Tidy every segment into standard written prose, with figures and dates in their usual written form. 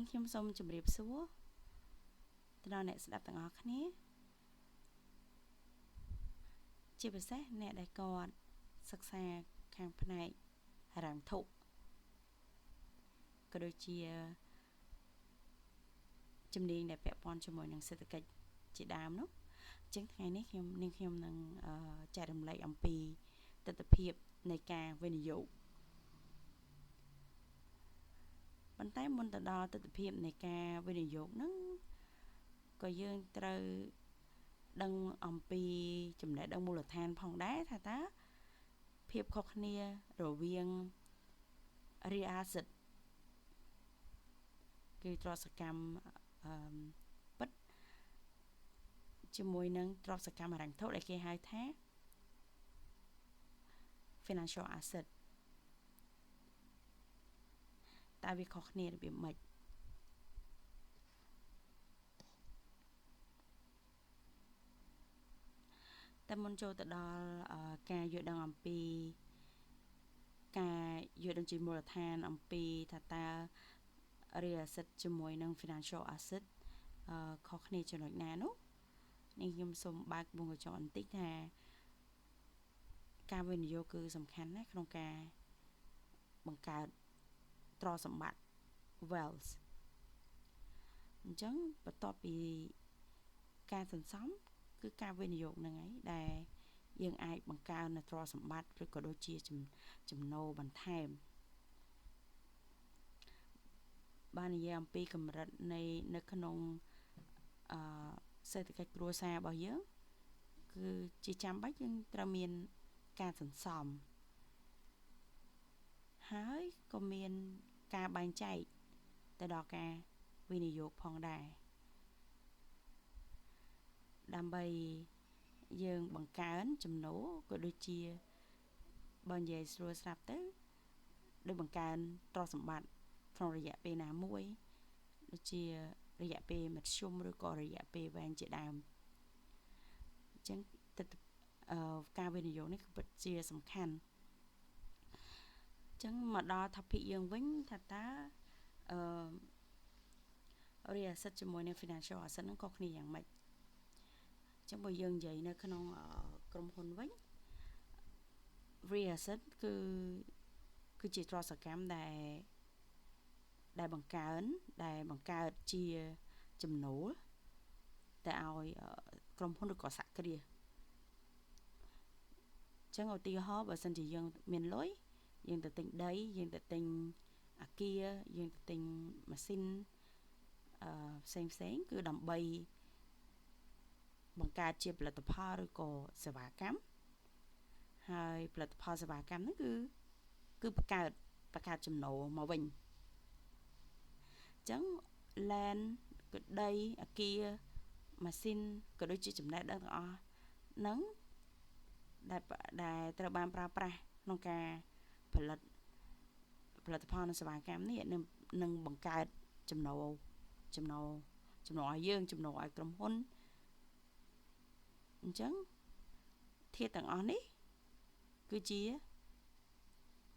នេះខ្ញុំសូមជម្រាបសួរទៅដល់អ្នកស្ដាប់ទាំងអស់គ្នាជាពិសេសអ្នកដែលគាត់សិក្សាខាងផ្នែកហិរញ្ញវត្ថុក៏ដូចជាជំនាញដែលពាក់ព័ន្ធជាមួយនឹងសេដ្ឋកិច្ចជាដើមនោះអញ្ចឹងថ្ងៃនេះខ្ញុំនឹងចែករំលែកអំពីទស្សនវិជ្ជានៃការវិនិយោគប៉ុន្តែមុនទៅដល់ទស្សនវិជ្ជានៃការវិនិយោគហ្នឹងក៏យើងត្រូវដឹងអំពីចំណេះដឹងមូលដ្ឋានផងដែរថាតើភាពខុសគ្នារវាង real asset គឺទ្រព្យសកម្មពិតជាមួយនឹងទ្រព្យសកម្មហិរញ្ញវត្ថុដែលគេហៅថា financial asset តើវាខុសគ្នារបៀបម៉េចតែមុនចូលទៅដល់ការយល់ដឹងអំពីការយល់ដឹងជាមូលដ្ឋានអំពីថាតើ real asset ជាមួយនឹង financial asset ខុសគ្នាចំណុចណានោះនេះខ្ញុំសូមបើកវងកញ្ចក់បន្តិចថាការវិនិយោគគឺសំខាន់ណាស់ក្នុងការបង្កើតទ្រព្យសម្បត្តិ wealth អញ្ចឹងបន្ទាប់ពីការសន្សំគឺការវិនិយោគហ្នឹងឯងដែលយើងអាចបង្កើននូវទ្រព្យសម្បត្តិឬក៏ដូចជាចំណូលបន្ថែមបាននិយាយអំពីកម្រិតនៃនៅក្នុងសេដ្ឋកិច្ចគ្រួសាររបស់យើងគឺជាចាំបាច់យើងត្រូវមានការសន្សំហើយក៏មានការបែងចែកទៅដល់ការវិនិយោគផងដែរដើម្បីយើងបង្កើនចំណូលក៏ដូចជាបើនិយាយស្រួលស្រាប់ទៅដូចបង្កើនទ្រព្យសម្បត្តិក្នុងរយៈពេលណាមួយដូចជារយៈពេលមធ្យមឬក៏រយៈពេលវែងជាដើមអញ្ចឹងការវិនិយោគនេះគឺពិតជាសំខាន់អញ្ចឹងមកដល់ topic យើងវិញថាតើreal asset ជាមួយនឹង financial asset ហ្នឹងខុសគ្នាយ៉ាងម៉េចអញ្ចឹងបើយើងនិយាយនៅក្នុងក្រុមហ៊ុនវិញ real asset គឺជាទ្រព្យសកម្មដែលបង្កើតជាចំណូលទៅឲ្យក្រុមហ៊ុនឬក៏សហគ្រាសអញ្ចឹងឧទាហរណ៍បើសិនជាយើងមានលុយយើងទៅទិញដីយើងទៅទិញអគារយើងទៅទិញម៉ាស៊ីនផ្សេងគឺដើម្បីបង្កើតជាផលិតផលឬក៏សេវាកម្មហើយផលិតផលសេវាកម្មហ្នឹងគឺបង្កើតចំណូលមកវិញអញ្ចឹង land គឺដីអគារម៉ាស៊ីនក៏ដូចជាចំណេះដឹងទាំងអស់ហ្នឹងដែលត្រូវបានប្រើប្រាស់ក្នុងការផលិតផលនិងសេវាកម្មនេះនឹងបង្កើតចំណូលឲ្យយើងចំណូលឲ្យក្រុមហ៊ុនអញ្ចឹងធាតុទាំងអស់នេះគឺជា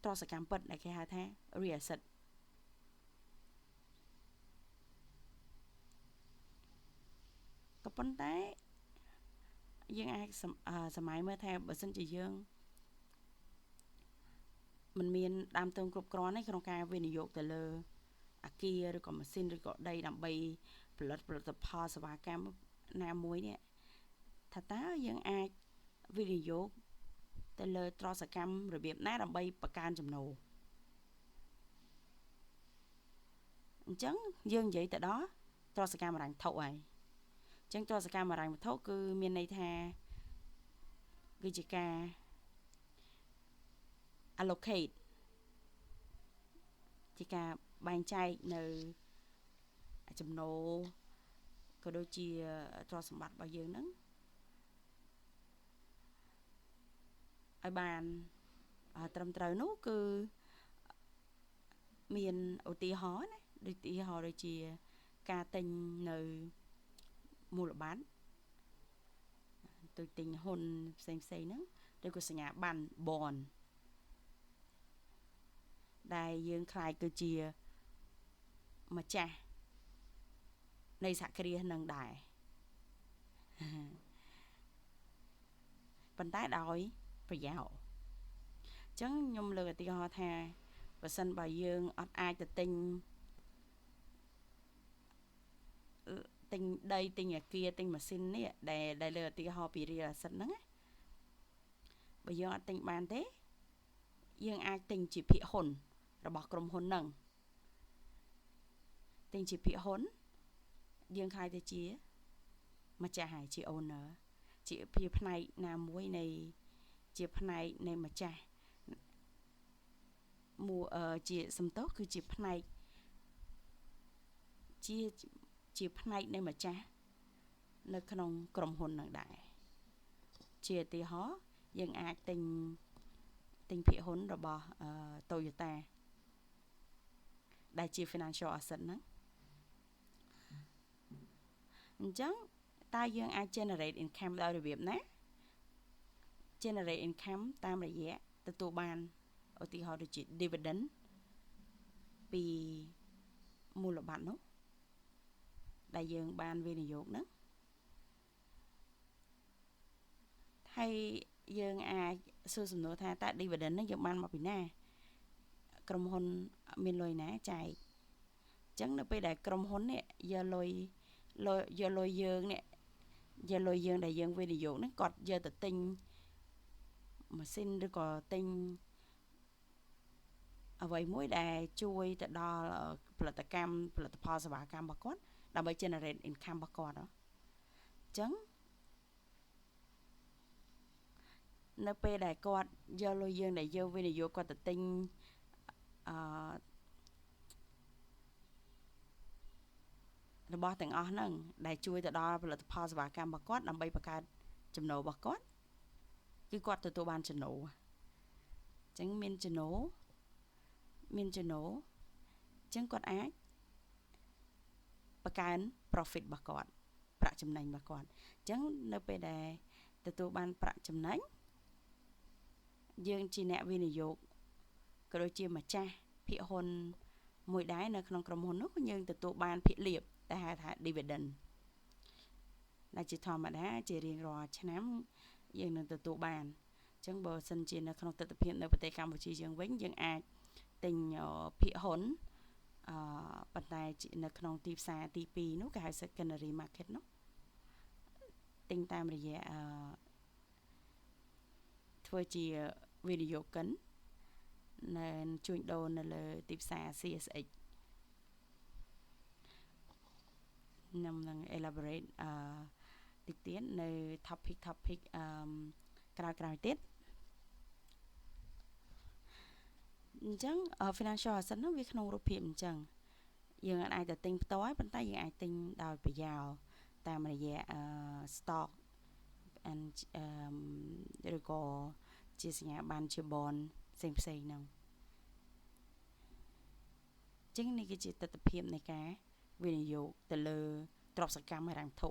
ទ្រព្យសកម្មពិតដែលគេហៅថា real asset ក៏ប៉ុន្តែយើងអាចសម័យមើលថាបើសិនជាយើងមិនមានដើមទុនគ្រប់គ្រាន់ទេក្នុងការវិនិយោគទៅលើអគារឬក៏ម៉ាស៊ីនឬក៏ដីដើម្បីផលិតផលសេវាកម្មណាមួយនេះថាតើយើងអាចវិនិយោគទៅលើទ្រព្យសកម្មរបៀបណាដើម្បីបង្កើនចំណូលអញ្ចឹងយើងនិយាយទៅដល់ទ្រព្យសកម្មហិរញ្ញវត្ថុហើយអញ្ចឹងទ្រព្យសកម្មហិរញ្ញវត្ថុគឺមានន័យថាគឺជាការ allocate ជាការបែងចែកនៅចំណូលក៏ដូចជាទ្រព្យសម្បត្តិរបស់យើងហ្នឹងឲ្យបានត្រឹមត្រូវនោះគឺមានឧទាហរណ៍ណាដូចជាការទិញនៅមូលបត្រទៅទិញហ៊ុនផ្សេងហ្នឹងឬក៏សញ្ញាបត្រ bond ដែលយើងខ្លាយគឺជាម្ចាស់ នៃសហគ្រាសនឹងដែរប៉ុន្តែដោយប្រយោជន៍អញ្ចឹងខ្ញុំលើកឧទាហរណ៍ថាបើសិនបើយើងអត់អាចទៅទិញដីទិញអាគារទិញម៉ាស៊ីននេះដែលលើកឧទាហរណ៍ពី real asset ហ្នឹងណាបើយើងអត់ទិញបានទេយើងអាចទិញជាភាគហ៊ុនរបស់ក្រុមហ៊ុនហ្នឹងទិញជាភាគហ៊ុនយើងខ្លាយទៅជាម្ចាស់ហើយជា owner ជាផ្នែកណាមួយនៃជាផ្នែកនៃម្ចាស់ជាសំទោសគឺជាផ្នែកជាផ្នែកនៃម្ចាស់នៅក្នុងក្រុមហ៊ុនហ្នឹងដែរជាឧទាហរណ៍យើងអាចទិញភាគហ៊ុនរបស់Toyota ដែលជា financial asset ហ្នឹងអញ្ចឹងតើយើងអាច generate income ដោយរបៀបណា generate income តាមរយៈទទួលបានឧទាហរណ៍ដូចជា dividend ពីមូលបត្រនោះដែលយើងបានវិនិយោគហ្នឹងហើយយើងអាចសួរសំណួរថាតើ dividend ហ្នឹងយើងបានមកពីណាក្រុមហ៊ុនមានលុយណាចែកអញ្ចឹងនៅពេលដែលក្រុមហ៊ុននេះយកលុយយើងនេះយកលុយយើងដែលយើងវិនិយោគហ្នឹងគាត់យកទៅទិញម៉ាស៊ីនឬក៏ទិញអ្វីមួយដែលជួយទៅដល់ផលិតផលសេវាកម្មរបស់គាត់ដើម្បី generate income របស់គាត់អញ្ចឹងនៅពេលដែលគាត់យកលុយយើងដែលយើងវិនិយោគគាត់ទៅទិញរបស់ទាំងអស់ហ្នឹងដែលជួយទៅដល់ផលិតផលសេវាកម្មរបស់គាត់ដើម្បីបង្កើតចំណូលរបស់គាត់គឺគាត់ទទួលបានចំណូលអញ្ចឹងមានចំណូលអញ្ចឹងគាត់អាចបង្កើន profit របស់គាត់ប្រាក់ចំណេញរបស់គាត់អញ្ចឹងនៅពេលដែលទទួលបានប្រាក់ចំណេញយើងជាអ្នកវិនិយោគក៏ដូចជាម្ចាស់ភាគហ៊ុនមួយដែរនៅក្នុងក្រុមហ៊ុននោះយើងទទួលបានភាគលាភដែលហៅថា dividend ដែលជាធម្មតាជារៀងរាល់ឆ្នាំយើងនឹងទទួលបានអញ្ចឹងបើសិនជានៅក្នុងទស្សនវិជ្ជានៅប្រទេសកម្ពុជាយើងវិញយើងអាចទិញភាគហ៊ុនប៉ុន្តែនៅក្នុងទីផ្សារទី2នោះគេហៅ secondary market នោះទិញតាមរយៈធ្វើជាវិនិយោគិននៅជួញដូរនៅលើទីផ្សារ CSX ខ្ញុំនឹង elaborate តិចទៀតនៅ topic ក្រោយទៀតអញ្ចឹង financial asset នោះវាក្នុងរូបភាពអញ្ចឹងយើងអាចទៅទិញផ្ទាល់ប៉ុន្តែយើងអាចទិញដោយប្រយោលតាមរយៈstock and ឬក៏ជាសញ្ញាបត្រជា bond ផ្សេងហ្នឹងអញ្ចឹងនេះគឺជាទស្សនវិជ្ជានៃការវិនិយោគទៅលើទ្រព្យសកម្មហិរញ្ញវត្ថុ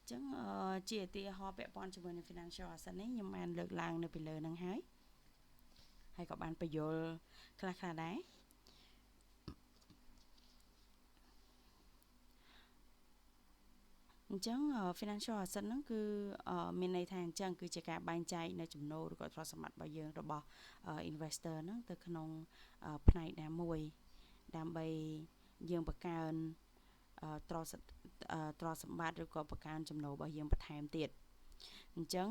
ចឹងជាឧទាហរណ៍ពាក់ព័ន្ធជាមួយនឹង financial asset នេះខ្ញុំបានលើកឡើងនៅពីលើហ្នឹងហើយក៏បានបញ្យល់ខ្លះដែរអញ្ចឹង financial asset ហ្នឹងគឺមានន័យថាអញ្ចឹងគឺជាការបែងចែកនៅចំណូលឬក៏ទ្រព្យសម្បត្តិរបស់យើងរបស់ investor ហ្នឹងទៅក្នុងផ្នែកណាមួយដើម្បីយើងបង្កើនទ្រព្យសម្បត្តិឬក៏បង្កើនចំណូលរបស់យើងបន្ថែមទៀតអញ្ចឹង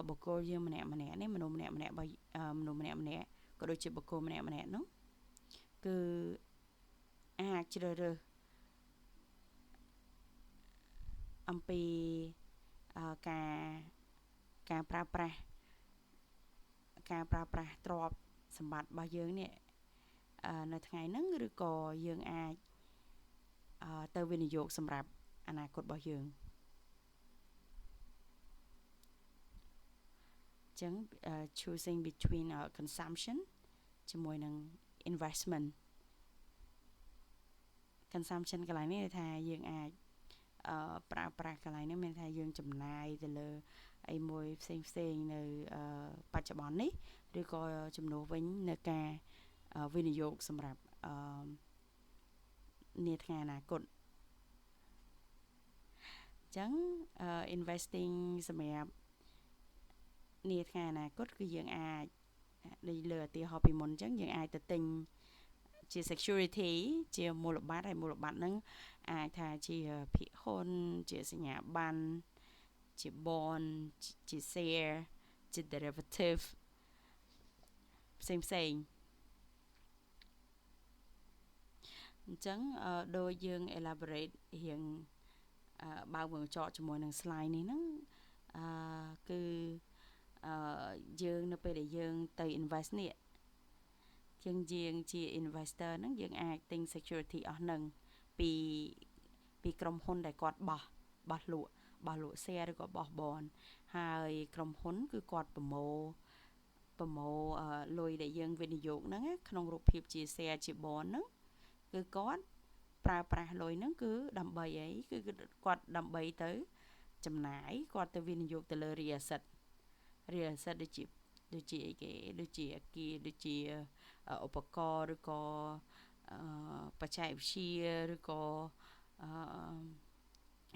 បុគ្គលយើងម្នាក់នេះមនុស្សម្នាក់ក៏ដូចជាបុគ្គលម្នាក់នោះគឺអាចជ្រើសរើសអំពីការប្រើប្រាស់ទ្រព្យសម្បត្តិរបស់យើងនេះនៅថ្ងៃហ្នឹងឬក៏យើងអាចទៅវិនិយោគសម្រាប់អនាគតរបស់យើងអញ្ចឹង choosing between consumption ជាមួយនឹង investment consumption កន្លែងនេះថាយើងអាច ប្រើប្រាស់កន្លែងហ្នឹងមានថាយើងចំណាយទៅលើអីមួយផ្សេងនៅបច្ចុប្បន្ននេះឬក៏ជំនួសវិញនៅការវិនិយោគសម្រាប់នាថ្ងៃអនាគតអញ្ចឹងinvesting សម្រាប់នាថ្ងៃអនាគតគឺយើងអាចដូចលើឧទាហរណ៍ពីមុនអញ្ចឹងយើងអាចទៅទិញជា security ជាមូលបត្រហើយមូលបត្រហ្នឹងអាចថាជាភាគហ៊ុនជាសញ្ញាប័ណ្ណជា bond ជា share ជា derivative ផ្សេងអញ្ចឹងដោយយើង elaborate រៀងបើកវងចកជាមួយនឹង slide នេះហ្នឹងគឺយើងនៅពេលដែលយើងទៅ invest នេះយើងជា investor ហ្នឹងយើងអាចទិញ security អស់ហ្នឹងពីក្រុមហ៊ុនដែលគាត់បោះលក់ share ឬក៏បោះ bond ហើយក្រុមហ៊ុនគឺគាត់ប្រមូលលុយដែលយើងវិនិយោគហ្នឹងក្នុងរូបភាពជា share ជា bond ហ្នឹងគឺគាត់ប្រើប្រាស់លុយហ្នឹងគឺដើម្បីអីគឺគាត់ដើម្បីទៅចំណាយគាត់ទៅវិនិយោគទៅលើ real asset ដូចជាអីគេដូចជាអគារដូចជាឧបករណ៍ឬក៏បច្ចេកវិទ្យាឬក៏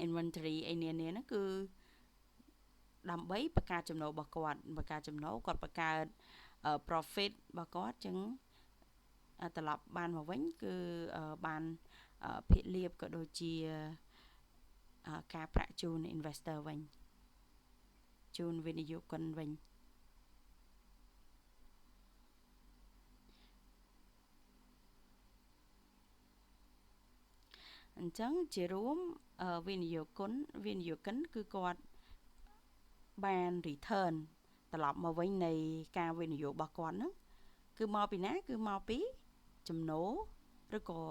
inventory អីនានាហ្នឹងគឺដើម្បីបង្កើតចំណូលរបស់គាត់បង្កើតចំណូលគាត់បង្កើត profit របស់គាត់ចឹងត្រឡប់បានមកវិញគឺបានភាគលាភក៏ដូចជាការប្រាក់ជូន investor វិញជូនវិនិយោគិនវិញអញ្ចឹងជារួមវិនិយោគិនគឺគាត់បាន return ត្រឡប់មកវិញនៃការវិនិយោគរបស់គាត់ហ្នឹងគឺមកពីណាគឺមកពីចំណូលឬក៏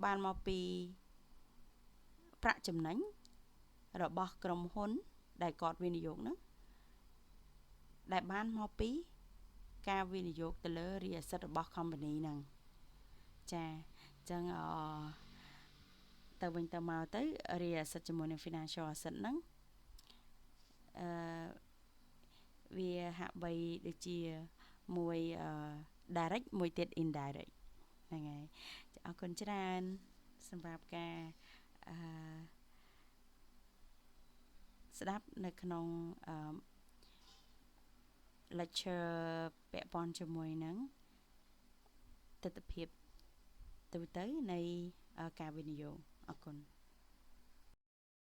បានមកពីប្រាក់ចំណេញរបស់ក្រុមហ៊ុនដែលគាត់វិនិយោគហ្នឹងដែលបានមកពីការវិនិយោគទៅលើ real asset របស់ company ហ្នឹងចាអញ្ចឹងទៅវិញទៅមកទៅ real asset ជាមួយនឹង financial asset ហ្នឹងវាហាក់បីដូចជាមួយ direct មួយទៀត indirect ហ្នឹងហើយអរគុណច្រើនសម្រាប់ការស្ដាប់នៅក្នុង lecture ពាក់ព័ន្ធជាមួយនឹងទិដ្ឋភាពទូទៅនៃការវិនិយោគអរគុណ